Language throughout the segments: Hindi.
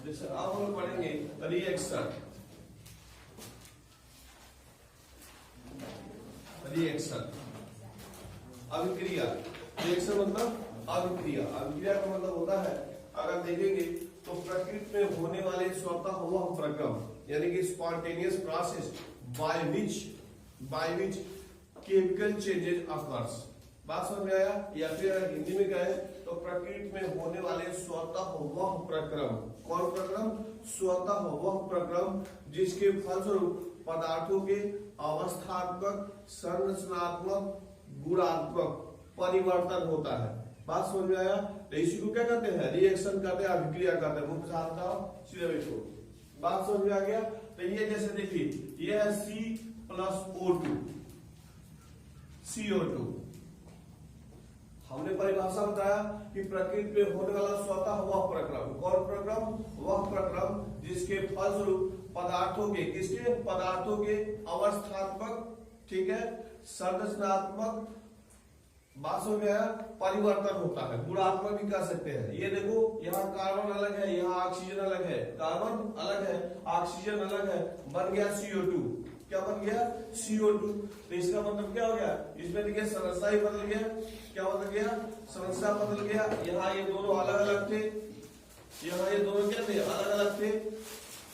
जैसे अब हम पढ़ेंगे रिएक्शन। रिएक्शन अभिक्रिया। रिएक्शन मतलब अभिक्रिया। अभिक्रिया का मतलब होता है, अगर देखेंगे तो प्रकृति में होने वाले स्वतः वह प्रक्रम यानी कि spontaneous process by which chemical changes occurs. बात समझ में आया? या फिर अगर हिंदी में कहे तो प्रकृति में होने वाले स्वतः वह प्रक्रम। कौन प्रक्रम? स्वतः वह प्रक्रम जिसके फलस्वरूप पदार्थों के अवस्थात्मक, संरचनात्मक, गुणात्मक परिवर्तन होता है। बात समझ में आया? तो इसी को क्या कहते हैं? रिएक्शन कहते हैं, अभिक्रिया कहते हैं। मुख्य साधन सीधे बैठो। बात समझ में आ गया? तो ये जैसे देखिए, ये है C+O2 CO2। हमने परिभाषा बताया कि प्रकृति में होने वाला स्वतः वह प्रक्रम। कौन प्रक्रम? वह प्रक्रम जिसके फलस्वरूप पदार्थों के, किसके? पदार्थों के अवस्थात्मक, ठीक है, संरचनात्मक, बात समझ में आया, परिवर्तन होता है। गुणात्मक भी कह सकते हैं। ये देखो, यहाँ कार्बन अलग है, यहाँ ऑक्सीजन अलग है। कार्बन अलग है, ऑक्सीजन अलग है, बन गया CO2। क्या बन गया? CO2। तो इसका मतलब क्या हो गया? इसमें देखिए संरचना ही बदल गया। क्या बदल गया? संरचना बदल गया। यहाँ ये दोनों अलग अलग थे, यहाँ ये दोनों क्या थे? अलग अलग थे।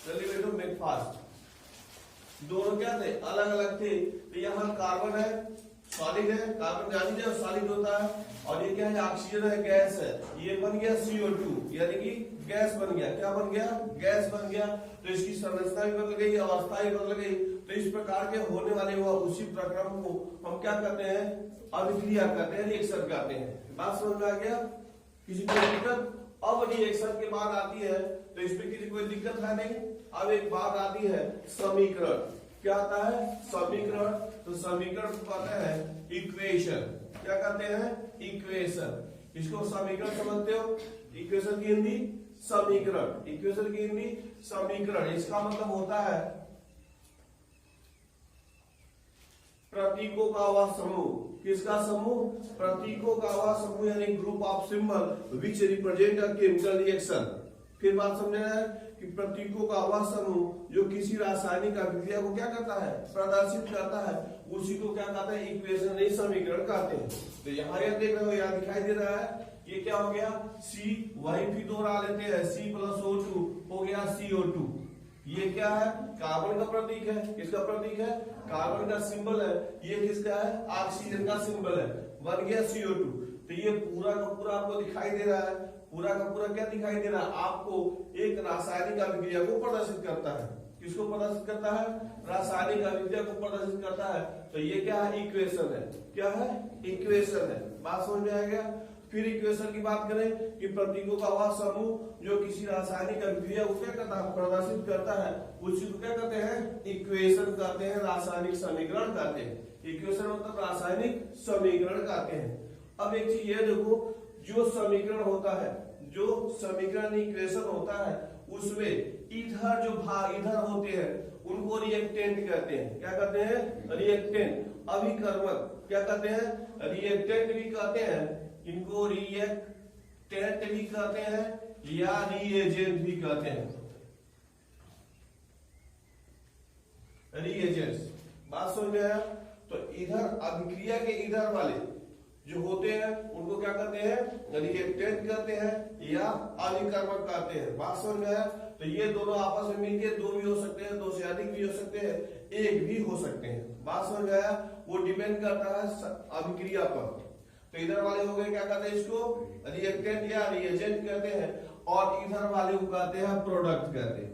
चलिए बेटो मेक फास्ट। दोनों क्या थे? अलग अलग थे। तो यहाँ कार्बन है, सॉलिड है, कार्बन जानी जाए सॉलिड होता है, और ये क्या है? ऑक्सीजन है, गैस है। ये बन गया CO2 यानी कि गैस बन गया। क्या बन गया? गैस बन गया। तो इसकी संरचना भी बदल गई, अवस्था भी बदल गई। तो इस प्रकार के होने वाले हुआ उसी प्रक्रम को हम क्या करते हैं? अभिक्रिया करते हैं, रिएक्शन करते हैं। बात समझ में आ गया? किसी को दिक्कत? अब रिएक्शन के बाद आती है, तो इसमें किसी कोई दिक्कत है नहीं। अब एक बात आती है समीकरण। क्या आता है? समीकरण। तो समीकरण को कहते हैं इक्वेशन। क्या कहते हैं? इक्वेशन। इसको समीकरण समझते हो? इक्वेशन की हिंदी समीकरण। इक्वेशन की हिंदी समीकरण। इसका मतलब होता है प्रतीकों का वह समूह। किसका समूह? प्रतीकों का वह समूह यानी group of symbol which represent a chemical reaction. फिर बात समझ रहे हैं कि प्रतीकों का वह समूह जो किसी रासायनिक अभिक्रिया को क्या करता है? प्रदर्शित करता है। उसी को क्या कहते हैं? इक्वेशन नहीं समीकरण कहते हैं। तो यहाँ ये देख रहे हो, यहाँ दिखाई दे रहा है, ये क्या हो गया? C, वही भी दोहरा लेते हैं, C+O2 हो गया CO2। ये क्या है? कार्बन का प्रतीक है। किसका प्रतीक है? कार्बन का सिंबल है। ये किसका है? ऑक्सीजन का सिंबल है। बन गया CO2। तो ये पूरा का पूरा आपको दिखाई दे रहा है। पूरा का पूरा क्या दिखाई दे रहा है? आपको एक रासायनिक अभिक्रिया को प्रदर्शित करता है। किसको प्रदर्शित करता है? रासायनिक अभिक्रिया को प्रदर्शित करता है। तो ये क्या है? इक्वेशन है। क्या है? इक्वेशन है। बात समझ में आ गया? फिर इक्वेशन की बात करें कि प्रतीकों का वह समूह जो किसी रासायनिक अभिक्रिया को क्या करता है? प्रदर्शित करता है। उसी को क्या कहते हैं? इक्वेशन कहते हैं, रासायनिक समीकरण कहते हैं। इक्वेशन मतलब रासायनिक समीकरण कहते हैं। अब एक चीज ये देखो, जो समीकरण होता है, जो समीकरण इक्वेशन होता है, उसमें इधर जो भाग इधर होते हैं उनको रिएक्टेंट कहते हैं। क्या कहते हैं? रिएक्टेंट। अभिकर्मक क्या कहते हैं? रिएक्टेंट भी कहते हैं। इनको रिएक्टेंट भी कहते हैं या रिएजेंट भी कहते हैं। रिएजेंट्स। बात समझ में आया? तो इधर अभिक्रिया के इधर वाले जो होते हैं उनको क्या कहते हैं? रिएक्टेंट कहते हैं या अभिकर्मक कहते हैं। बात समझ में आया? तो ये दोनों आपस में मिलकर दो भी हो सकते हैं, दो से अधिक भी हो सकते हैं, एक भी हो सकते हैं। बात समझ में आया? वो डिपेंड करता है अभिक्रिया पर। तो इधर वाले हो गए, क्या कहते हैं? इसको रिएक्टेंट या रिएजेंट कहते हैं, और इधर वाले को कहते हैं प्रोडक्ट कहते हैं।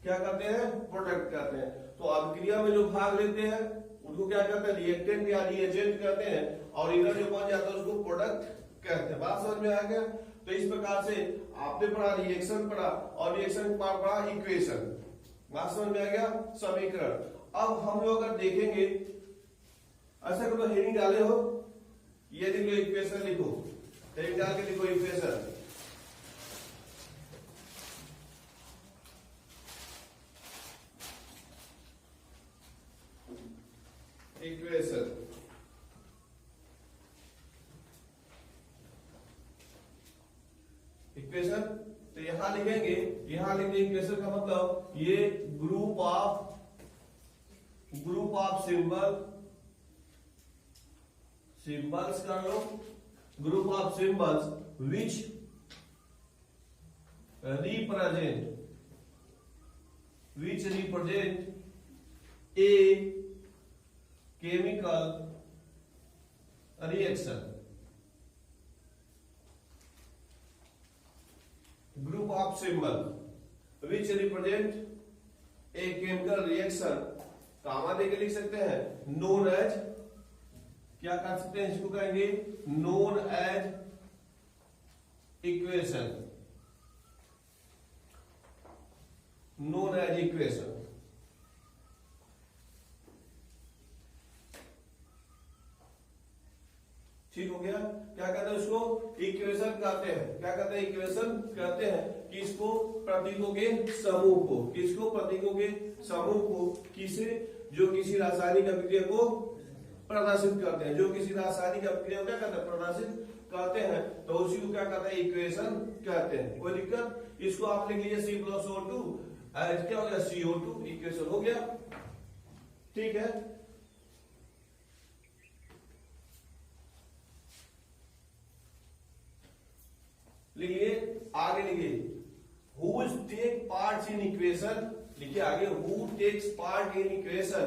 क्या कहते हैं? प्रोडक्ट कहते हैं। तो अभिक्रिया में जो भाग लेते हैं उनको क्या कहते हैं? रिएक्टेंट या रिएजेंट कहते हैं, और इधर जो बन जाता है उसको प्रोडक्ट कहते हैं। बात समझ में आ गया? तो इस प्रकार से आपने पढ़ा रिएक्शन पढ़ा, और रिएक्शन पढ़ा इक्वेशन। बात समझ में आ गया? समीकरण। अब हम लोग अगर देखेंगे, ऐसा करो हेडिंग डाले हो, ये लिखो इक्वेशन, लिखो हेडिंग डाल के लिखो इक्वेशन। इक्वेशन इक्वेशन लिख दें इक्वेशन का मतलब ये ग्रुप ऑफ सिंबल्स कर लो, group of symbols which represent a chemical reaction. Group of symbol which represent a chemical reaction, कामा देके लिख सकते हैं, known as, क्या कर सकते हैं इसको कहेंगे known as equation, known as equation. ठीक हो गया। क्या कहते हैं उसको इक्वेशन कहते हैं, क्या कहते हैं इक्वेशन कहते हैं कि इसको प्रतीकों के समूह को, किसको प्रतीकों के समूह को, किसे जो किसी रासायनिक अभिक्रिया को प्रदर्शित करते हैं, जो किसी रासायनिक अभिक्रिया को क्या कहते हैं प्रदर्शित करते हैं, तो उसी को क्या कहते हैं इक्वेशन कहते हैं। कोई दिक्कत? इसको आप लिख लीजिए C+O2 क्या हो गया CO2 इक्वेशन हो गया। ठीक है, लिखिए आगे, लिखिए who take part in equation, लिखिए आगे who takes part in equation,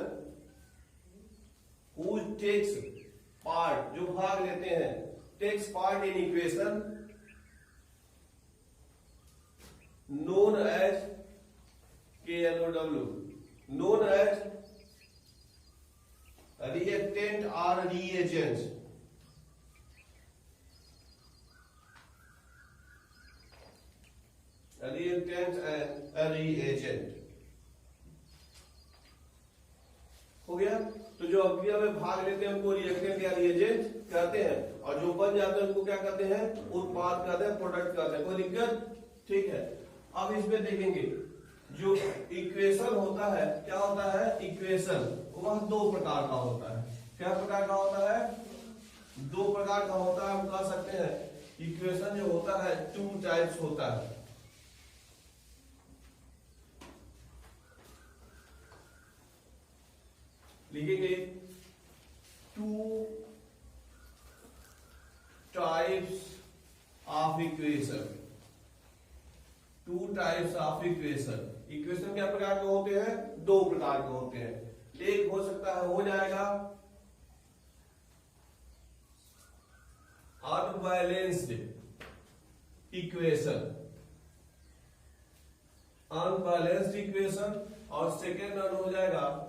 who takes part जो भाग लेते हैं, takes part in equation known as KNOW, known as reactant or reagents, reactant and a reagent हो गया। तो जो अभिक्रिया में भाग लेते हैं उनको रिएक्टेंट या रिएजेंट कहते हैं, और जो बन जाते हैं उनको क्या कहते हैं उत्पाद कहते हैं, प्रोडक्ट कहते हैं। कोई दिक्कत? ठीक है, अब इसमें देखेंगे जो इक्वेशन होता है, क्या होता है इक्वेशन, वह दो प्रकार का होता है। क्या प्रकार का होता है? दो प्रकार का होता है। हम कह सकते हैं इक्वेशन जो होता है 2 टाइप्स होता है। लिखेंगे 2 types of equation, 2 types of equation. Equation क्या प्रकार के होते हैं? 2 प्रकार के होते हैं। एक हो सकता है, हो जाएगा अनबैलेंस्ड इक्वेशन, अनबैलेंस्ड इक्वेशन, और सेकेंड वन हो जाएगा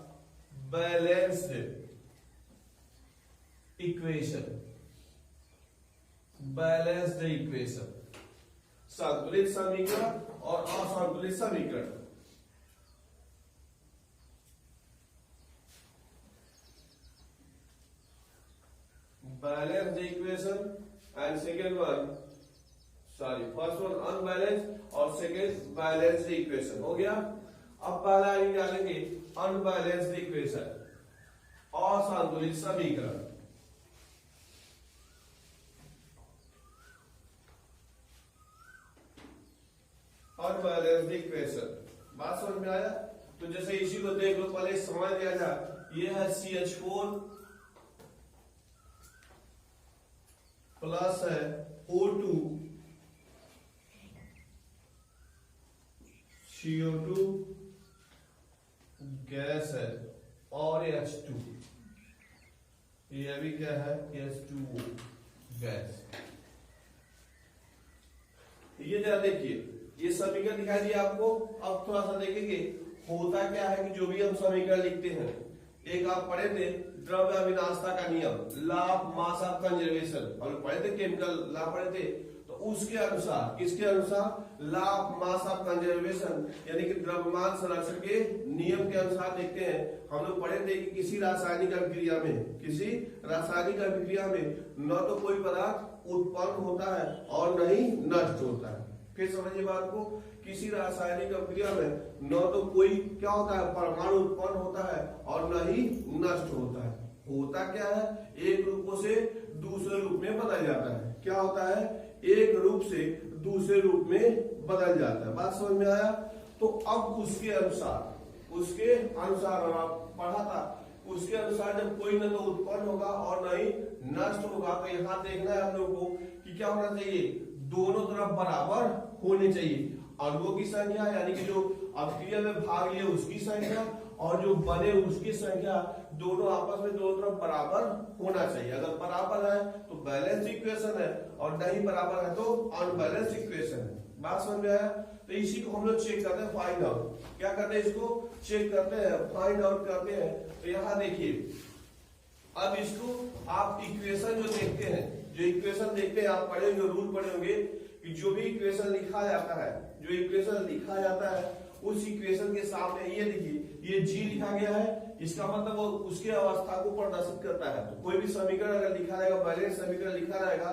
बैलेंस्ड इक्वेशन, बैलेंस्ड इक्वेशन, संतुलित समीकरण और असंतुलित समीकरण। Balanced equation and second one, sorry first one unbalanced और सेकेंड बैलेंस्ड इक्वेशन हो गया। अब पहला निकालेंगे अनबैलेंस्ड इक्वेशन, असंतुलित समीकरण। अनबैलेंस्ड इक्वेशन, बात समझ में आया? तो जैसे इसी को देख लो, पहले समझ लिया जाए। ये है CH4 प्लस है O2 CO2 गैस है और H2, ये अभी क्या है H2O गैस। ये जरा देखिए, ये समीकरण दिखाई दिया आपको। अब थोड़ा सा देखेंगे होता क्या है कि जो भी हम समीकरण लिखते हैं, एक आप पढ़े थे द्रव्य अविनाशता का नियम, law of mass of conservation, हम पढ़े थे केमिकल लॉ पढ़े थे। तो उसके अनुसार, किसके अनुसार? Law of mass of conservation यानी कि द्रव्यमान संरक्षण के नियम के अनुसार देखते हैं। हम लोग पढ़े थे कि किसी रासायनिक अभिक्रिया में, किसी रासायनिक अभिक्रिया में न तो कोई पदार्थ उत्पन्न होता है और न ही नष्ट होता है। फिर समझिए बात को, किसी रासायनिक अभिक्रिया में न तो कोई क्या होता है परमाणु उत्पन्न होता है और न ही नष्ट होता है। होता होता क्या है, एक रूपों से दूसरे रूप में बदल जाता है। क्या होता है, एक रूप से दूसरे रूप में बदल जाता है। बात समझ में आया? तो अब उसके अनुसार आप पढ़ा था, उसके अनुसार जब कोई न तो उत्पन्न होगा और न ही नष्ट होगा, तो यहाँ देखना है हम लोग को कि क्या होना चाहिए, दोनों तरफ बराबर होने चाहिए। अणुओं की संख्या यानी कि जो अभिक्रिया में भाग लिए उसकी संख्या और जो बने उसकी संख्या, दोनों आपस में दोनों तरफ बराबर होना चाहिए। अगर बराबर है तो बैलेंस इक्वेशन है और नहीं बराबर है तो अनबैलेंस इक्वेशन है। बात समझ में आया? तो इसी को हम लोग चेक करते हैं, फाइंड आउट। क्या करते हैं, इसको चेक करते हैं, फाइंड आउट करते हैं। तो यहाँ देखिए, अब इसको आप इक्वेशन जो देखते हैं, जो इक्वेशन देखते हैं, आप पढ़े होंगे, रूल पढ़े होंगे कि जो भी इक्वेशन लिखा जाता है, जो इक्वेशन लिखा जाता है उस इक्वेशन के सामने ये देखिए, ये जी लिखा गया है, इसका मतलब वो उसके अवस्था को प्रदर्शित करता है। तो कोई भी समीकरण अगर लिखा रहेगा, बैलेंस समीकरण लिखा रहेगा,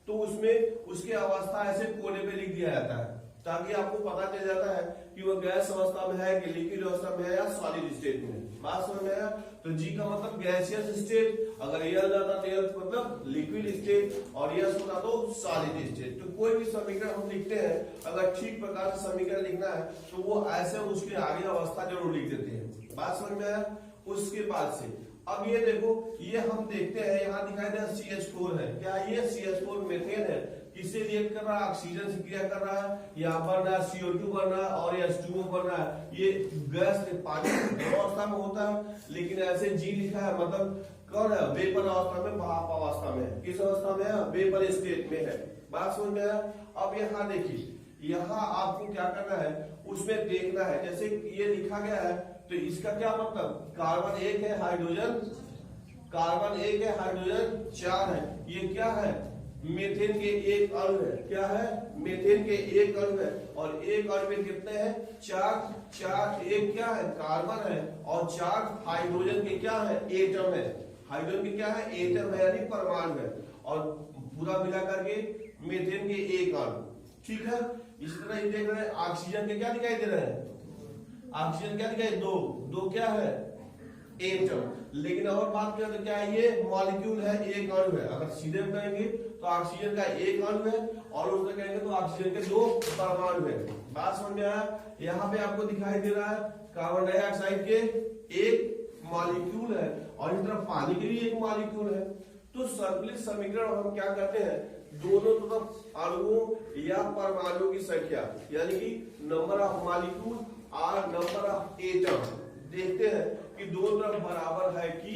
तो उसमें उसके अवस्था ऐसे कोने पे लिख दिया जाता है, ताकि आपको पता चल जाता है कि वो गैस अवस्था में है कि लिक्विड अवस्था में है या सॉलिड स्टेट में। बात समझ में आया? तो जी का मतलब गैसियस स्टेट, अगर एल जाता तो एल मतलब लिक्विड स्टेट और यस होता तो सॉलिड स्टेट। तो कोई भी समीकरण हम लिखते हैं, अगर ठीक प्रकार से समीकरण लिखना है तो वो ऐसे उसके आगे अवस्था जरूर लिख देते हैं। बात समझ में आया? उसके बाद से अब ये देखो, ये हम देखते हैं यहाँ दिखाई दे CH4 है। क्या ये CH4 मीथेन है? किससे रिएक्ट कर रहा है? ऑक्सीजन से क्रिया कर रहा है, यहाँ बन रहा है CO2 बन रहा है और H2O बन रहा है। ये गैस पानी अवस्था में होता है, लेकिन ऐसे जी लिखा है, मतलब कौन है, वेपर अवस्था में, भाप अवस्था में। किस अवस्था में है? वेपर स्टेट में है। बात समझ में आया? अब यहाँ देखिए, यहाँ आपको क्या करना है, उसमें देखना है। जैसे ये लिखा गया है तो इसका क्या मतलब, कार्बन 1 है, हाइड्रोजन कार्बन 1 है, हाइड्रोजन 4 है। ये क्या है, मीथेन के एक अणु है। क्या है, मीथेन के एक अणु है और एक अणु में कितने हैं, 4। एक क्या है, कार्बन है और 4 हाइड्रोजन के क्या है, एटम है। हाइड्रोजन के क्या है, एटम है, यानी परमाणु है। और पूरा मिला करके मीथेन के एक अणु। ठीक है, इस तरह ये देख रहे हैं, ऑक्सीजन के क्या दिखाई दे रहे हैं, ऑक्सीजन क्या दिखाई, दो क्या है, एटम। लेकिन और बात करें तो क्या है, ये मॉलिक्यूल है, एक अणु है। अगर सीधे में कहेंगे तो ऑक्सीजन का एक अणु है और उसमें कहेंगे तो ऑक्सीजन के 2 परमाणु है। बात समझ में आया? यहाँ पे आपको दिखाई दे रहा है कार्बन डाइऑक्साइड के एक मॉलिक्यूल है और इस तरफ पानी के लिए एक मॉलिक्यूल है। तो संतुलित समीकरण हम क्या करते हैं, दोनों तरफ अणुओं या परमाणुओं की संख्या यानी कि नंबर ऑफ मॉलिक्यूल और नंबर ऑफ एटम देखते हैं कि दोनों तरफ बराबर है कि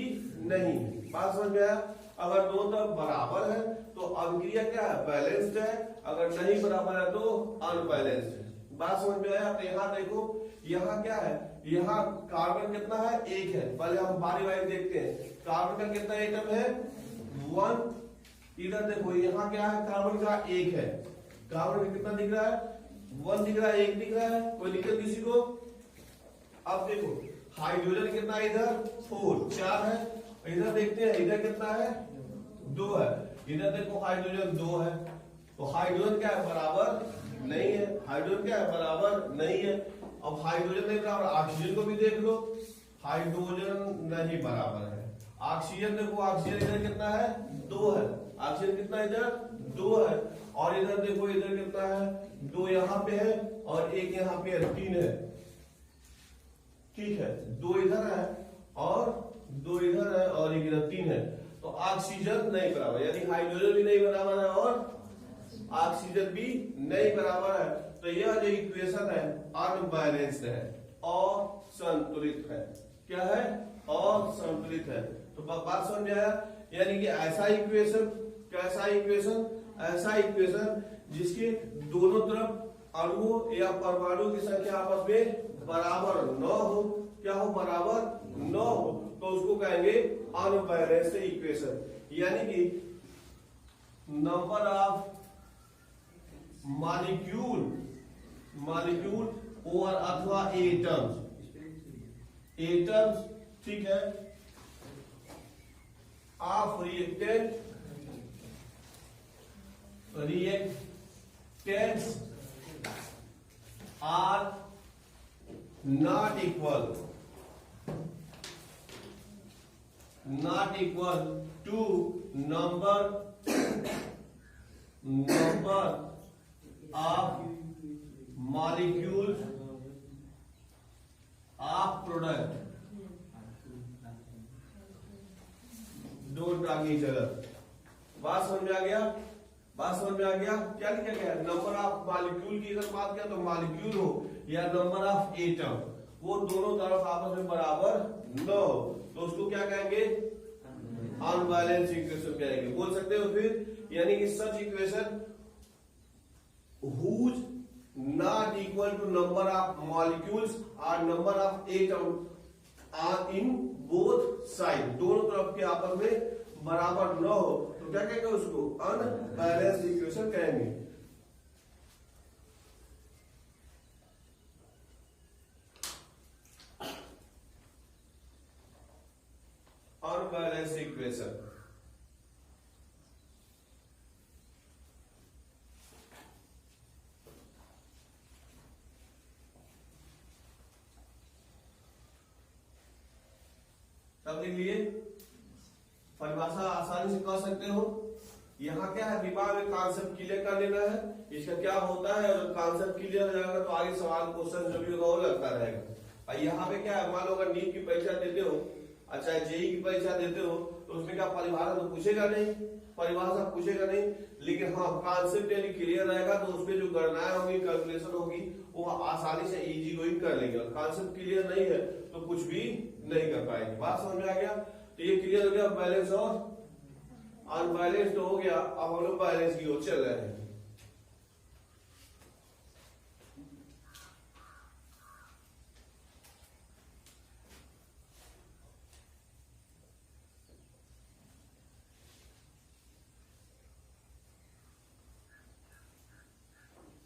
नहीं। बात समझ में आया? अगर दोनों तरफ बराबर है तो अभिक्रिया क्या है, बैलेंस्ड है। अगर नहीं बराबर है तो अनबैलेंस्ड है। बात समझ में आया? तो यहाँ देखो, यहाँ क्या है, यहाँ कार्बन कितना है, 1 है। पहले हम बारी बारी देखते हैं, कार्बन का कितना एटम है, 1। इधर देखो, यहाँ क्या है, कार्बन का 1 है। कार्बन का कितना दिख रहा है, 1 दिख रहा है, 1 दिख रहा है, कोई दिक्कत किसी को? अब देखो हाइड्रोजन कितना है, इधर 4 है। इधर देखते हैं, इधर कितना है, 2 है। इधर देखो हाइड्रोजन 2 है। तो हाइड्रोजन क्या है, बराबर नहीं है। हाइड्रोजन क्या है, बराबर नहीं है। अब हाइड्रोजन नहीं बराबर, ऑक्सीजन को भी देख लो, हाइड्रोजन नहीं बराबर है। ऑक्सीजन देखो, ऑक्सीजन इधर कितना है, 2 है। ऑक्सीजन कितना इधर, 2 है। और इधर देखो, इधर कितना है, 2 यहाँ पे है और 1 यहाँ पे है, 3 है। ठीक है, 2 इधर है और 2 इधर है और 1 इधर, 3 है। तो ऑक्सीजन नहीं बराबर, यानी हाइड्रोजन भी नहीं बराबर है और ऑक्सीजन भी नहीं बराबर है। तो यह जो इक्वेशन है अनबैलेंस्ड है और संतुलित है। क्या है, और संतुलित है। तो बात समझ में आया? यानी कि ऐसा इक्वेशन, कैसा इक्वेशन, ऐसा इक्वेशन जिसके दोनों तरफ अणुओं या परमाणु की संख्या आपस में बराबर न हो। क्या हो, बराबर न हो, तो उसको कहेंगे अनबैलेंस्ड इक्वेशन। यानी कि नंबर ऑफ मॉलिक्यूल और अथवा एटम्स, ठीक है, of reactants are not not equal to number of molecules of product don't talk each other। बात समझ में आ गया? बात समझ में आ गया? क्या लिखा गया? नंबर ऑफ मॉलिक्यूल की अगर बात करें तो मॉलिक्यूल हो या नंबर ऑफ एटम, वो दोनों तरफ आपस में बराबर न हो तो उसको क्या कहेंगे? अनबैलेंस इक्वेशन कहेंगे। बोल सकते हो फिर, यानी कि सच equation whose not equal to number of molecules or number of atom are in both side, दोनों तरफ के आपस में बराबर न हो तो क्या कहेंगे? उसको अनबैलेंस इक्वेशन कहेंगे। Unbalance equation. सब लिख लिए? परिभाषा आसानी से कह सकते हो। यहाँ क्या है, दिमाग में कॉन्सेप्ट क्लियर कर लेना है, इसका क्या होता है, और कॉन्सेप्ट क्लियर हो जाएगा तो आगे सवाल क्वेश्चन जो भी होगा वो लगता रहेगा। और यहाँ पे क्या है, मान लो अगर नीट की परीक्षा देते हो, अच्छा जेई की परीक्षा देते हो, तो उसमें क्या परिभाषा तो पूछेगा नहीं, परिभाषा पूछेगा नहीं, लेकिन हाँ कॉन्सेप्ट यदि क्लियर रहेगा तो उसमें जो गणनाएं होंगी, कैलकुलेशन होगी, वो आसानी से इजी गोइंग कर लेंगे। और कॉन्सेप्ट क्लियर नहीं है तो कुछ भी नहीं कर पाएंगे। बात समझ में आ गया? तो ये क्लियर हो गया, बैलेंस और अनबैलेंस तो हो गया। अब हम लोग बैलेंस की ओर चल रहे हैं।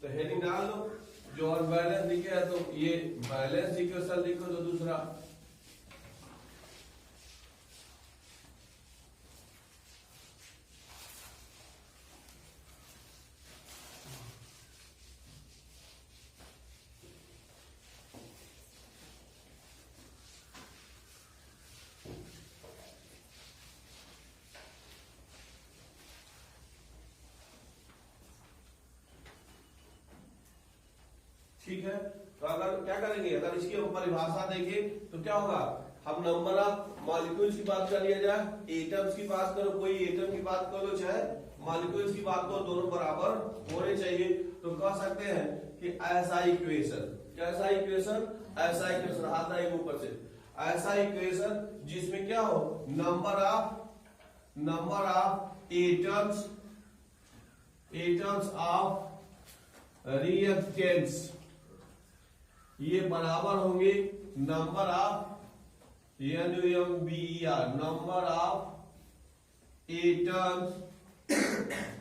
तो हेडिंग डाल लो, जो अनबैलेंस लिखे है तो ये बैलेंस इक्वेशन लिखो, तो दूसरा ठीक है। तो अगर क्या करेंगे, अगर इसकी हम परिभाषा देखें तो क्या होगा, हम नंबर ऑफ मॉलिक्यूल्स की बात कर लिया जाए, एटम्स की बात करो, कोई एटम की बात करो चाहे मॉलिक्यूल्स की बात करो, दोनों बराबर होने चाहिए। तो कह सकते हैं कि ऐसा इक्वेशन, कैसा इक्वेशन, ऐसा इक्वेशन, हाथ आएगा ऊपर से, ऐसा इक्वेशन जिसमें क्या हो, number of atoms of reactants ये बराबर होंगे number of NUMBER, number of atoms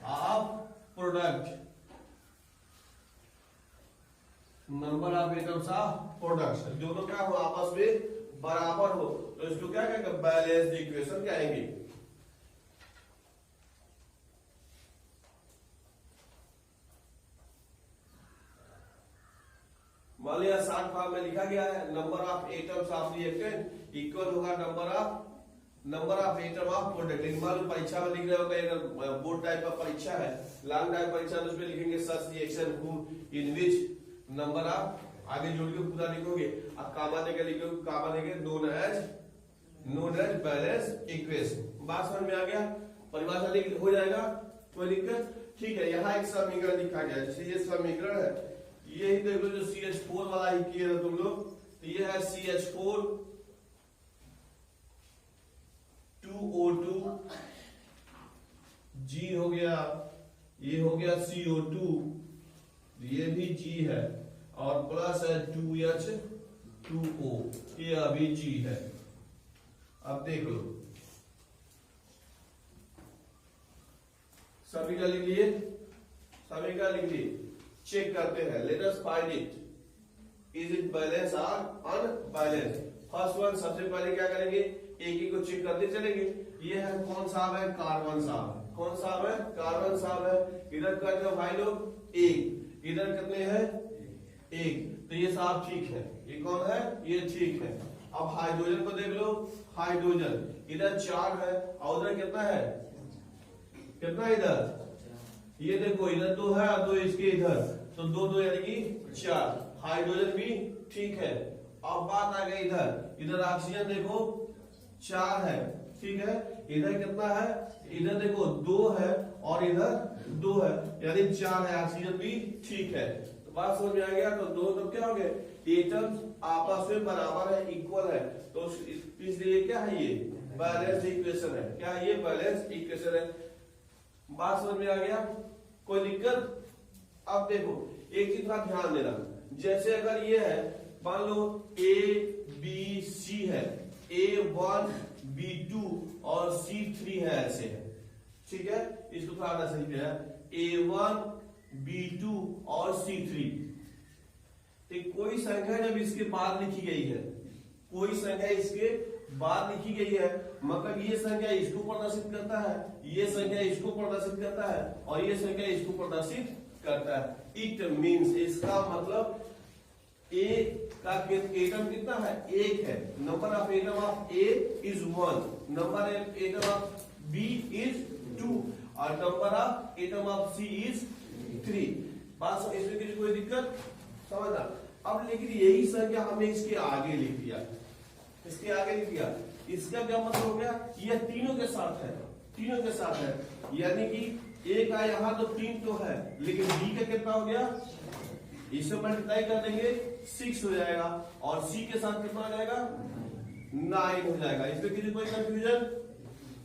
of product, number of atoms of product, दोनों क्या हो, आपस में बराबर हो, तो इसको क्या कहेंगे, बैलेंस्ड इक्वेशन कहेंगे। मान लिया 60 फॉर्म में लिखा गया है, number of atoms of reactant equal होगा number of atom of product. मान लो परीक्षा में लिख रहे हो, अगर बोर्ड टाइप का परीक्षा है, लॉन्ग टाइप परीक्षा, तो उसमें लिखेंगे such reaction who in which number of, आगे जोड़ के पूरा लिखोगे, अब कामा देके लिखोगे, कामा देके नोन एज बैलेंस इक्वेशन। बात समझ में आ गया? परिभाषा लिख हो जाएगा, कोई दिक्कत? ठीक है। यहाँ एक समीकरण लिखा गया है, जैसे ये समीकरण है, ये ही देख लो, जो CH4 वाला ही किए ना तुम लोग, तो ये है CH4 2O2 G हो गया, ये हो गया CO2, ये भी G है, और प्लस है 2H2O, ये अभी G है। अब देख लो, सभी का लिख लिए, सभी का लिख लिए, चेक करते हैं। Let us find it, is it balance और अनबैलेंस। फर्स्ट वन, सबसे पहले क्या करेंगे, एक ही को चेक करते चलेंगे। ये है कौन साहब है, कार्बन साहब है, कौन साहब है, कार्बन साहब है। इधर करते हो भाई लोग एक, इधर कितने हैं, एक, तो ये साहब ठीक है, ये कौन है, ये ठीक है। अब हाइड्रोजन को देख लो, हाइड्रोजन इधर 4 है और उधर कितना है, कितना इधर, ये देखो इधर 2 है और 2 इसके इधर, तो 2 2 यानी कि 4, हाइड्रोजन भी ठीक है। अब बात आ गई इधर, इधर ऑक्सीजन देखो 4 है, ठीक है, इधर कितना है, इधर देखो 2 है और इधर 2 है, यानी 4 है, ऑक्सीजन भी ठीक है। तो बात समझ में आ गया। तो दो तो क्या हो गए, एटम्स आपस में बराबर है, इक्वल है, तो इसलिए क्या है, ये बैलेंस इक्वेशन है। क्या है ये, बैलेंस इक्वेशन है। बात समझ में आ गया, कोई दिक्कत। अब देखो एक चीज का ध्यान देना, जैसे अगर ये है, मान लो ABC है, A1 B2 और C3 है, ऐसे है, ठीक है, इसको थोड़ा सही किया, A1 B2 और C3। कोई संख्या जब इसके बाद लिखी गई है, कोई संख्या इसके बाद लिखी गई है, मतलब ये संख्या इसको प्रदर्शित करता है, ये संख्या इसको प्रदर्शित करता है और ये संख्या इसको प्रदर्शित करता है। इट मीन्स, इसका मतलब ए का एटम कितना है, 1 है, number of atom of A is 1, number of atom of B is 2 और number of atom of C is 3। बात इसमें किसी कोई दिक्कत, समझना। अब लेकिन यही संख्या हमने इसके आगे लिख दिया, इसके आगे लिख दिया, इसका क्या मतलब हो गया, ये तीनों के साथ है, तीनों के साथ है, यानी कि ए का यहाँ तो 3 तो है, लेकिन बी का कितना हो गया, इसे मल्टीप्लाई कर देंगे 6 हो जाएगा और सी के साथ कितना हो जाएगा, 9 हो जाएगा। इसमें किसी कोई कंफ्यूजन।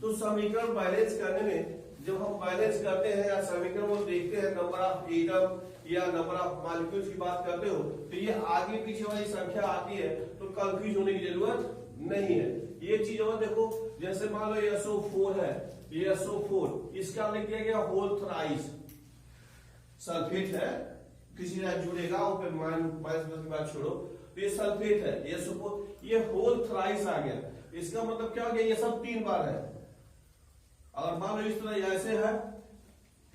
तो समीकरण बैलेंस करने में, जब हम बैलेंस करते हैं या समीकरण को देखते हैं, नंबर ऑफ एटम या नंबर ऑफ मॉलिक्यूल्स की बात करते हो, तो ये आगे पीछे वाली संख्या आती है, तो कंफ्यूज होने की जरूरत नहीं है। ये चीज और देखो, जैसे मान लो ये SO4 है, ये SO4, इसका लिख दिया गया होल थ्राइस, सल्फेट है, किसी ने जुड़ेगा वो फिर की बात छोड़ो, तो ये सल्फेट है, ये SO4, ये होल थ्राइस आ गया। इसका मतलब क्या हो गया, ये सब 3 बार है। अगर मान लो इस तरह ऐसे है,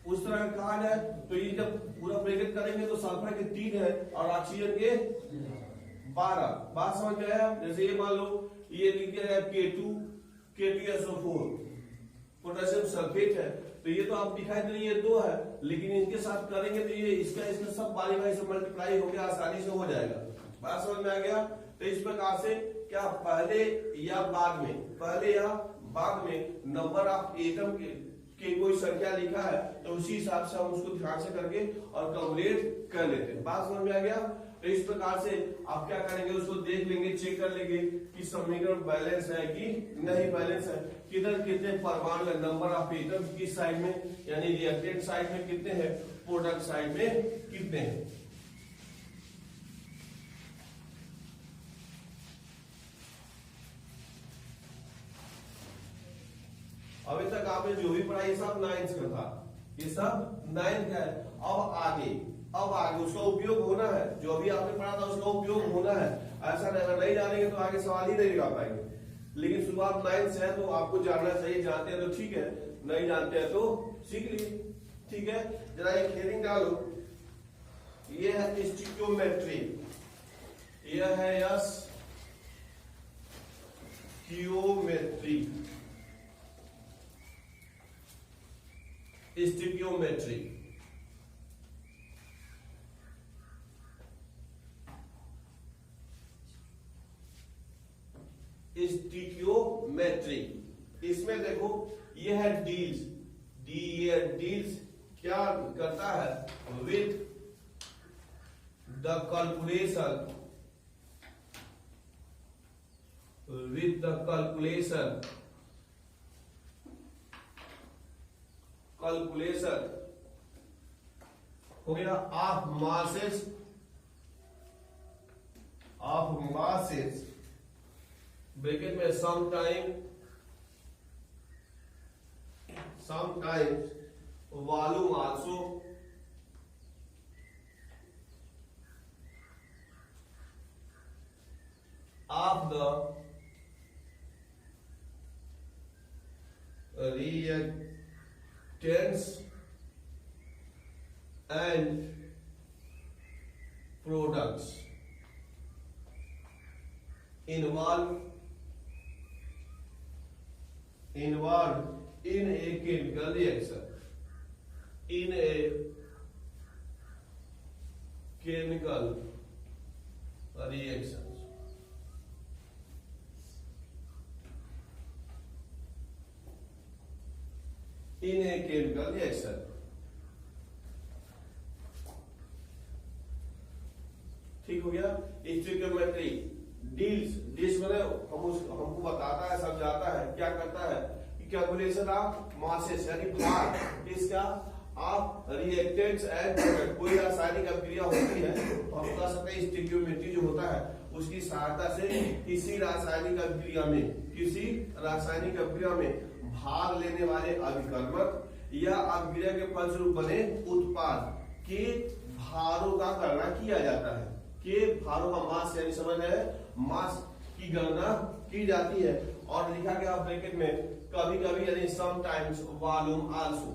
उस तरह कहा जाए, तो ये जब पूरा ब्रैकेट करेंगे तो सल्फर के 3 है और ऑक्सीजन के 12। बात समझ में आया। जैसे ये मान लो ये लिख दिया जाए K2SO4, पोटेशियम सल्फेट है, तो ये तो आप दिखाई दे रही है 2 है, लेकिन इनके साथ करेंगे तो ये इसका सब बारी बारी से मल्टीप्लाई हो गया, आसानी से हो जाएगा। बात समझ में आ गया। तो इस प्रकार से क्या पहले या बाद में, पहले या बाद में नंबर ऑफ एटम के कोई संख्या लिखा है, तो उसी हिसाब से हम उसको ध्यान से करके और कैलकुलेट कर लेते हैं। बात समझ में आ गया। तो इस प्रकार से आप क्या करेंगे, उसको देख लेंगे, चेक कर लेंगे कि समीकरण बैलेंस है कि नहीं बैलेंस है, किधर कितने परमाणु है, नंबर ऑफ एटम किस साइड में, यानी रिएक्टेंट साइड में कितने हैं, प्रोडक्ट साइड में कितने हैं। अभी तक आपने जो भी पढ़ा ये सब 9th का था, ये सब 9th का है। अब आगे उसका उपयोग होना है, जो भी आपने पढ़ा था उसका उपयोग होना है। ऐसा अगर नहीं जानेंगे तो आगे सवाल ही नहीं लगा पाएंगे। लेकिन शुरुआत 9th से है तो आपको जानना चाहिए, जानते हैं तो ठीक है, नहीं जानते हैं तो सीख लिए, ठीक है। जरा एक हेडिंग डालो, ये है स्टिक्योमेट्री, यह है स्टिक्योमेट्री, स्टिक्योमेट्री। स्टिक्योमेट्री, इसमें देखो ये है डील्स, डील्स क्या करता है, विथ द कैलकुलेशन, कैलकुलेशन हो गया ऑफ मासेस, ब्रैकेट में sometimes volume also, of the reactants and products, involved in a chemical reaction, in a chemical reaction. In a chemical reaction. ठीक हो गया। स्टोइकियोमेट्री डील्स मैंने हमको बताता है, समझाता है, क्या करता है कि कैलकुलेशन ऑफ मासेस यानी भार इसका आप रिएक्टेंट्स एंड प्रोडक्ट, कोई रासायनिक अभिक्रिया होती है तो हम कह सकते हैं स्टोइकियोमेट्री जो होता है उसकी सहायता से किसी रासायनिक अभिक्रिया में भाग लेने वाले अभिकर्मक या अभिक्रिया के फलस्वरूप बने उत्पाद के भारों का गणना किया जाता है, के भारों का मास यानी समझ है मास की गणना की जाती है। और लिखा गया ब्रैकेट में कभी कभी यानी समटाइम्स वॉल्यूम आल्सो,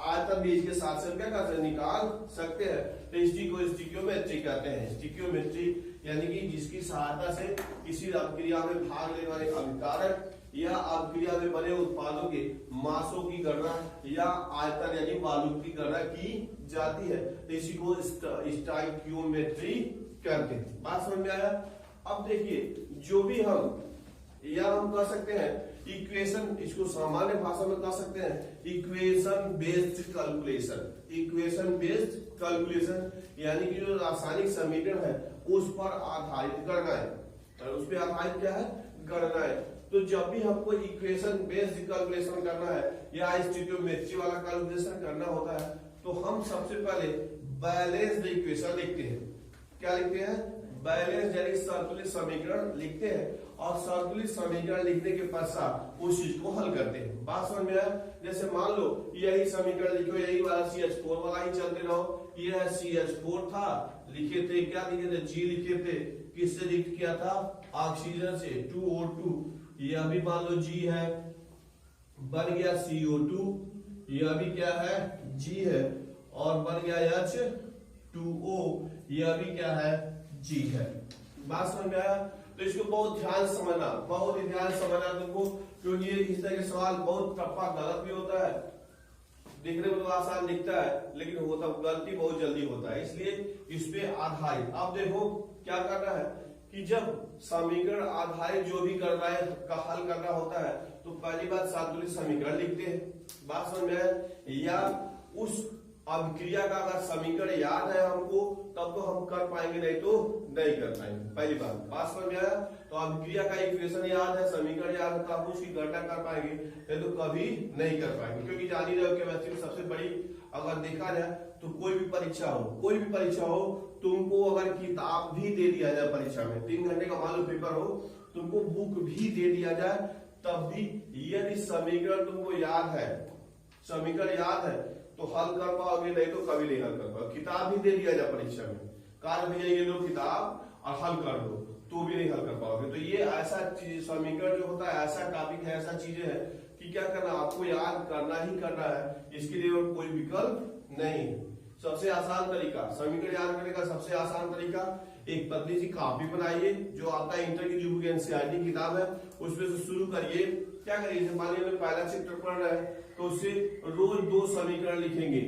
आयतन भी इसके साथ से क्या कर सकते निकाल सकते हैं। तो इसकी को स्टोइकियोमेट्री कहते हैं। स्टोइकियोमेट्री यानी कि जिसकी सहायता से किसी अभिक्रिया में भाग लेने वाले अभिकारक या अभिक्रिया में बने उत्पादों के मासों की गणना या आयतन यानी वॉल्यूम की गणना की जाती है। तो इसी को स्टोइकियोमेट्री कहते हैं। बात समझ में आया। अब देखिए जो भी हम कह सकते हैं इक्वेशन, इसको सामान्य भाषा में कह सकते हैं इक्वेशन बेस्ड कैलकुलेशन यानी कि जो रासायनिक समीकरण है उस पर आधारित गणना है, और उस पर आधारित क्या है गणना है। तो जब भी हमको इक्वेशन बेस्ड कैलकुलेशन करना है या स्टोइकियोमेट्री वाला कैलकुलेशन करना होता है तो हम सबसे पहले बैलेंस्ड इक्वेशन लिखते हैं। क्या लिखते हैं? बैलेंस यानी संतुलित समीकरण लिखते हैं, और संतुलित समीकरण लिखने के पश्चात उस चीज को हल करते हैं। बात समझ में आया। जैसे मान लो यही समीकरण लिखो, यही वाला CH4 वाला ही चलते रहो। ये है CH4 था, लिखे थे क्या लिखे थे G लिखे थे, किससे रिएक्ट किया था ऑक्सीजन से 2O2। ये अभी मान लो G है, बन गया CO2, ये अभी क्या है G है, और बन गया H2O, ये अभी क्या है G है। बात समझ में आया। तो इसको बहुत ध्यान समझना तुमको, क्योंकि ये इस तरह के सवाल बहुत टप्पा गलत भी होता है, दिखने में तो आसान दिखता है लेकिन होता गलती बहुत जल्दी होता है, इसलिए इस पे आधारित। अब देखो क्या करना है कि जब समीकरण आधारित जो भी करना है का हल करना होता है तो पहली बात संतुलित समीकरण लिखते हैं। बात समझ में आया। या उस अभिक्रिया का अगर समीकरण याद है हमको तब तो हम कर पाएंगे, नहीं तो नहीं कर पाएंगे। पहली बात समझ में आया। तो अभिक्रिया का इक्वेशन याद है, समीकरण याद है, तो आप उसकी गणना कर पाएंगे, नहीं तो कभी नहीं कर पाएंगे। क्योंकि जान ही रहे हो केमिस्ट्री में सबसे बड़ी अगर देखा जाए तो कोई भी परीक्षा हो तुमको अगर किताब भी दे दिया जाए परीक्षा में, 3 घंटे का मान लो पेपर हो, तुमको बुक भी दे दिया जाए, तब भी यदि समीकरण तुमको याद है तो हल कर पाओगे, नहीं तो कभी नहीं हल कर पाओगे। किताब भी दे दिया जाए परीक्षा में, कार्य भैया ये लो किताब और हल कर दो, तो भी नहीं हल कर पाओगे। तो ये ऐसा चीज समीकरण जो होता है ऐसा टॉपिक है, ऐसा चीजें है कि क्या करना आपको याद करना ही करना है, इसके लिए और कोई विकल्प नहीं। सबसे आसान तरीका समीकरण याद करने का, सबसे आसान तरीका एक पतली सी कॉपी बनाइए, जो आपका इंटर की जो एनसीईआरटी किताब है उसमें से शुरू करिए। क्या करिए, मान लीजिए पहला चैप्टर पढ़ रहे हैं तो उससे रोज 2 समीकरण लिखेंगे,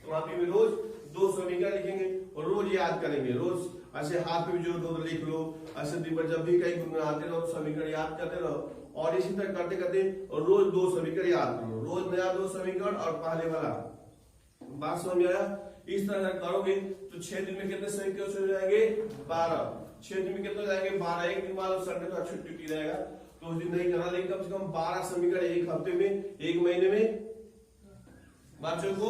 कॉपी में रोज 2 समीकरण लिखेंगे और रोज याद करेंगे। रोज ऐसे हाथ में भी जो 2 लिख लो, ऐसे दिन भर जब भी कहीं गुनगुनाते रहो समीकरण याद करते रहो, और इसी तरह करते करते और रोज 2 समीकरण याद करो, रोज नया 2 समीकरण और पहले वाला। बात समझ में आया। इस तरह करोगे तो 6 दिन में कितने समीकरण हो जाएंगे 12। 6 दिन में कितने जाएंगे 12। एक दिन मान लो संडे का छुट्टी रहेगा तो उस दिन नहीं करना, लेकिन कम से कम 12 समीकरण एक हफ्ते में, एक महीने में बच्चों को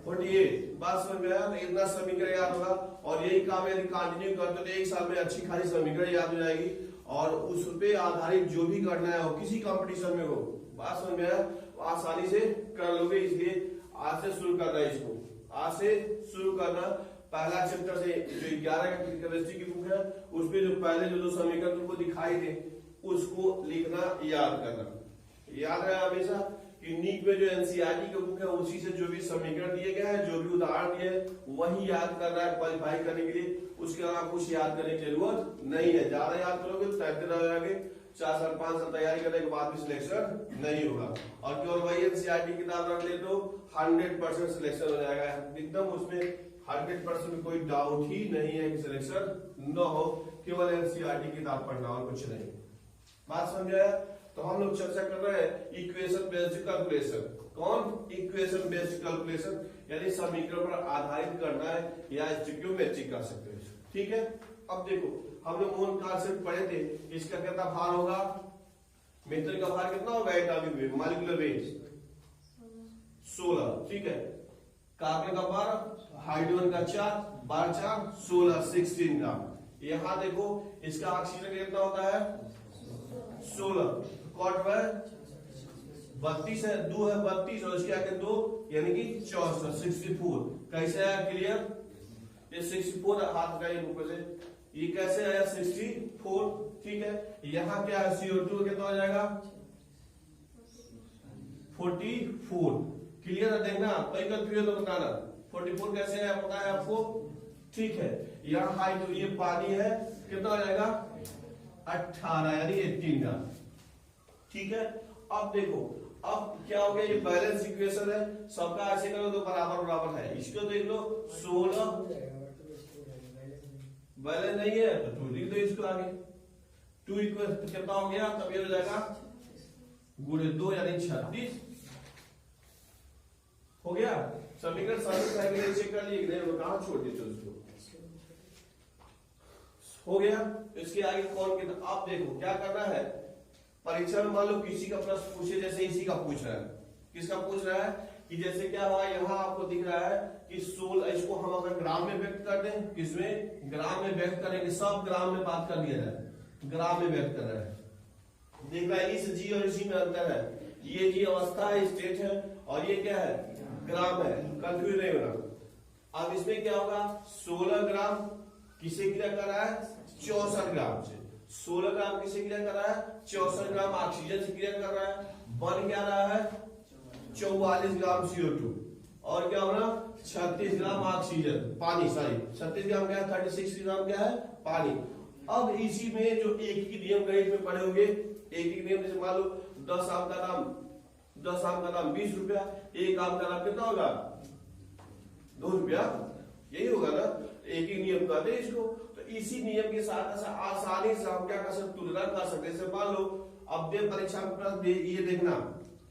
48। बात समझ में आया। तो इतना समीकरण याद होगा, और यही काम यदि कंटिन्यू करते तो 1 साल में अच्छी खासी समीकरण याद हो जाएगी, और उस पे आधारित जो भी करना है हो किसी कंपटीशन में हो, बात समझ में आया, आसानी से कर लोगे। इसलिए आज से शुरू करना है, इसको आज से शुरू करना। पहला चैप्टर से जो 11 की केमिस्ट्री की बुक है उसमें जो पहले जो 2 समीकरण तुमको दिखाई दे उसको लिखना, याद करना। याद रहे हमेशा कि नीट में जो एनसीईआरटी का बुक है उसी से जो भी समीकरण दिए गए हैं, जो भी उदाहरण दिए वही याद करना है क्वालिफाई करने के लिए। उसके अलावा कुछ याद करने की जरूरत नहीं है। ज्यादा याद करोगे तो तैरते रह जाओगे, 4 साल 5 साल तैयारी करने के बाद भी सिलेक्शन नहीं होगा। और केवल वही एनसीईआरटी किताब रख ले तो 100% सिलेक्शन हो जाएगा, एकदम उसमें 100% में कोई डाउट ही नहीं है कि सिलेक्शन न हो। केवल एनसीईआरटी किताब पढ़ना और कुछ नहीं। बात समझ आया? तो हम लोग चर्चा कर रहे हैं इक्वेशन बेस्ड कैलकुलेशन। कौन? इक्वेशन बेस्ड कैलकुलेशन, यानी समीकरण पर आधारित करना है या ट्रिग्नोमेट्रिक कर सकते हैं। ठीक है, अब देखो हम लोग मोल कॉन्सेप्ट पढ़े थे, इसका कितना भार होगा, मेटल का भार कितना होगा, एटॉमिक वेट, मॉलिक्यूलर वेट 16। ठीक है, कार्बन का भार, हाइड्रोजन का 4, 12 4 16 16 ग्राम। यहां देखो इसका ऑक्सीजन कितना होता है 16, कॉट है 32 है, 2 है 32 और इसके आगे 2 यानी कि 64 64। कैसे आया क्लियर? ये 64 हाथ का ऊपर से, ये कैसे आया 64? ठीक है, यहाँ क्या है CO2 कितना हो जाएगा 44। क्लियर है? देखना कोई कंफ्यूजन तो बताना, 44 कैसे आया पता है आपको? ठीक है, यहाँ हाइट ये पानी है, कितना हो जाएगा 18 यानी 18 ग्राम। ठीक है, अब देखो अब क्या हो गया, ये बैलेंस इक्वेशन है, सबका ऐसे करो तो बराबर बराबर है। इसको देख लो 16 बैलेंस नहीं है तो 2 लिख दो इसको आगे, 2 इक्वल कितना हो गया, तब ये हो जाएगा गुणे 2 यानी 36 हो गया। समीकरण सारे चेक कर लिए, कहां छोड़ दिए उसको, हो गया। इसके आगे कौन कितना, आप देखो क्या करना है, परीक्षा में मान लो किसी का प्रश्न पूछे, जैसे इसी का पूछ रहा है, किसका पूछ रहा है कि जैसे क्या हुआ, यहाँ आपको दिख रहा है कि 16, इसको हम अगर ग्राम में व्यक्त कर दें, किसमें ग्राम में व्यक्त करेंगे, सब ग्राम में बात कर लिया जाए, ग्राम में व्यक्त कर रहा है। देख रहा है इस जी और इसी में अंतर है, ये जी अवस्था है, स्टेट है, और ये क्या है ग्राम है, कंफ्यूज नहीं होना। अब इसमें क्या होगा, 16 ग्राम किसे क्रिया कर रहा है 64 ग्राम से, 16 ग्राम किसे क्रिया कर रहा है 64 ग्राम ऑक्सीजन से क्रिया कर रहा है, बन क्या रहा है 44 ग्राम CO2 और क्या होना 36 ग्राम ऑक्सीजन, पानी सॉरी 36 ग्राम क्या है 36 ग्राम क्या है पानी। अब इसी में जो एक ही नियम गणित में पढ़े होंगे, एक ही नियम, जैसे मान लो 10 आम का दाम 20 रुपया, एक आम का दाम कितना होगा 2 रुपया, यही होगा ना, एक ही नियम कहते हैं इसको। तो इसी नियम के साथ आसानी से हम क्या कर सकते, तुलना कर सकते हैं। जैसे मान लो अब दे परीक्षा में प्रश्न दे, ये देखना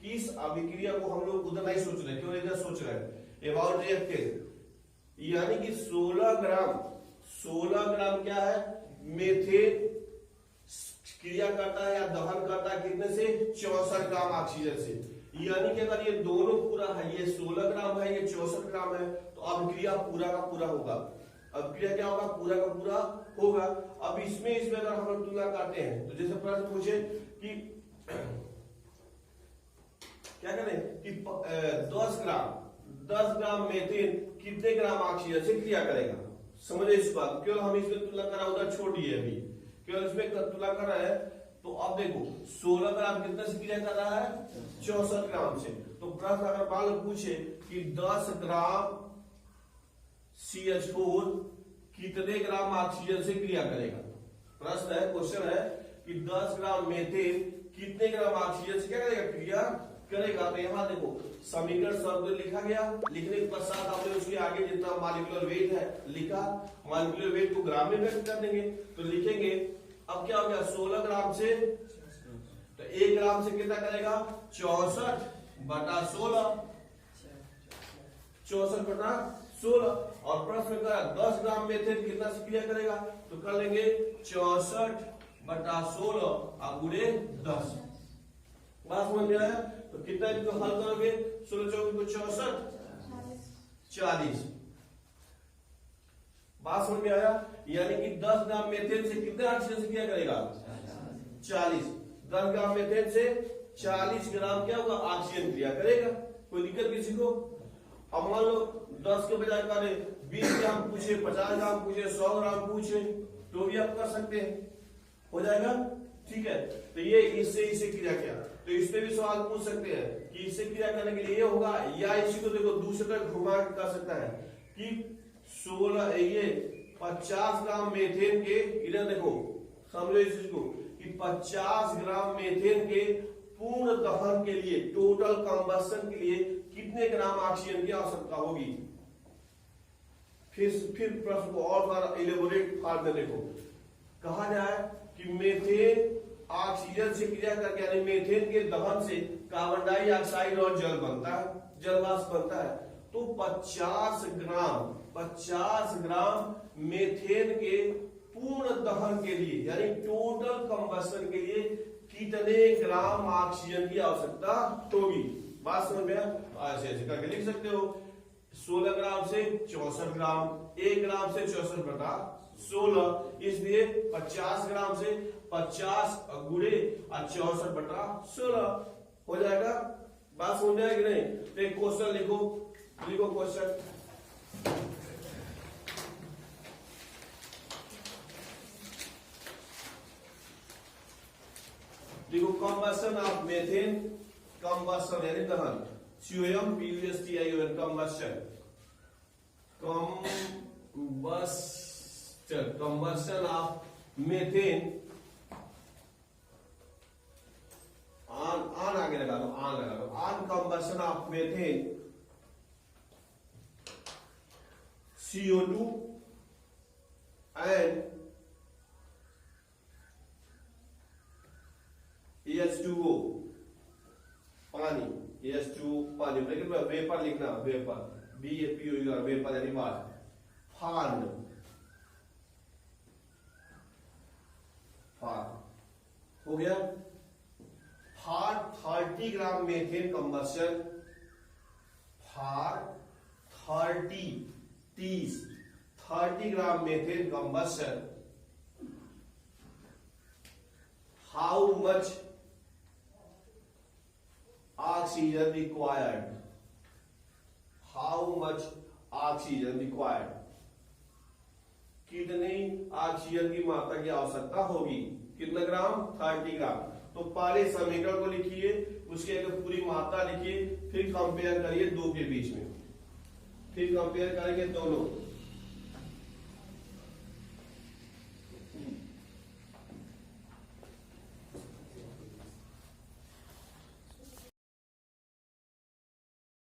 कि इस अभिक्रिया को हम लोग उधर नहीं सोच रहे, क्यों इधर सोच रहे हैं अबाउट रिएक्टेड, यानी कि 16 ग्राम क्या है मेथेन क्रिया करता है या दहन करता है कितने से 64 ग्राम ऑक्सीजन से, यानी कि अगर ये दोनों पूरा है, ये 16 ग्राम है, ये 64 ग्राम है, तो अभिक्रिया पूरा का पूरा होगा। अभिक्रिया क्या होगा पूरा का पूरा होगा। अब इसमें अगर हम लोग तुलना करते हैं तो जैसे प्रश्न पूछे कि क्या करें कि 10 ग्राम मेथेन कितने ग्राम ऑक्सीजन से क्रिया करेगा, समझे इस बात, केवल हम इसमें तुलना करा, उधर छोड़ दिए, अभी केवल इसमें तुलना कर रहा है। तो अब देखो 16 ग्राम कितने से क्रिया कर रहा है 64 ग्राम से, तो प्रश्न अगर मान लो पूछे कि 10 ग्राम CH4 कितने ग्राम ऑक्सीजन से क्रिया करेगा, प्रश्न है, क्वेश्चन है कि 10 ग्राम मेथेन कितने ग्राम ऑक्सीजन से क्या करेगा क्रिया करेगा। तो यहाँ देखो समीकरण शब्द लिखा गया, लिखने के पश्चात आपने उसके आगे जितना मॉलिक्यूलर वेट है लिखा, मॉलिक्यूलर वेट को ग्राम में व्यक्त कर देंगे, तो लिखेंगे अब क्या हो गया 16 ग्राम से, तो 1 ग्राम से कितना करेगा 64 बटा 16, 64 बटा 16, और प्रश्न में 10 ग्राम मेथेन कितना से क्रिया करेगा, तो कर लेंगे 64 बटा 16 और गुणे 10। बात समझ में आया? तो कितना इसको हल करोगे, 16 चौके को 64 40। बात समझ में आया? यानी कि 10 ग्राम मेथेन से कितने ऑक्सीजन से क्रिया करेगा 40, 10 ग्राम मेथेन से 40 ग्राम क्या होगा ऑक्सीजन क्रिया करेगा। कोई दिक्कत किसी को? अब मान लो 10 के बजाय करे 20 ग्राम पूछे, 50 ग्राम पूछे, 100 ग्राम पूछे, तो भी आप कर सकते हैं, हो जाएगा। ठीक है, तो ये इससे क्रिया किया। तो इस पे भी सवाल पूछ सकते हैं कि इससे क्रिया करने के लिए ये होगा, या इसी को देखो दूसरे तरफ घुमा के कर सकता है कि 16 ये 50 ग्राम मेथेन के, इधर देखो समझो इस चीज को कि 50 ग्राम मेथेन के पूर्ण दहन के लिए, टोटल कंबस्शन के लिए कितने ग्राम ऑक्सीजन की आवश्यकता होगी। फिर प्रश्न को और थोड़ा इलेबोरेट फॉर्म में देखो, कहा जाए कि मेथेन ऑक्सीजन से क्रिया करके यानी मेथेन के दहन से कार्बन डाइऑक्साइड और जल बनता है, जल वाष्प बनता है। तो 50 ग्राम मेथेन के पूर्ण दहन के लिए यानी टोटल कंबस्शन के लिए कितने ग्राम ऑक्सीजन की आवश्यकता होगी। बात समझ में ऐसे ऐसे करके लिख सकते हो। 16 ग्राम से 64 ग्राम, 1 ग्राम से 64/16, इसलिए 50 ग्राम से 50 गुणे 64/16 हो जाएगा। बात समझ में आएगी नहीं? तो एक क्वेश्चन लिखो क्वेश्चन। देखो कंबस्शन ऑफ मेथेन, कंबस्शन यानी दहन, COMBUSTION combustion, combustion of methane, आन आगे लगा दो, on combustion of methane CO2 and H2O पानी, H2O पानी, ब्रैकेट में वेपर लिखना, वेपर VAPOR, वेपर यानी वाष्प। फार्म हो गया। For 30 gram methane combustion, for 30 gram methane combustion, how much oxygen required, how much oxygen required, कितनी ऑक्सीजन की मात्रा की आवश्यकता होगी। कितना ग्राम? 30 ग्राम। तो पहले समीकरण को लिखिए, उसके अगर पूरी मात्रा लिखिए, फिर कंपेयर करिए दो के बीच में, फिर कंपेयर करेंगे दोनों।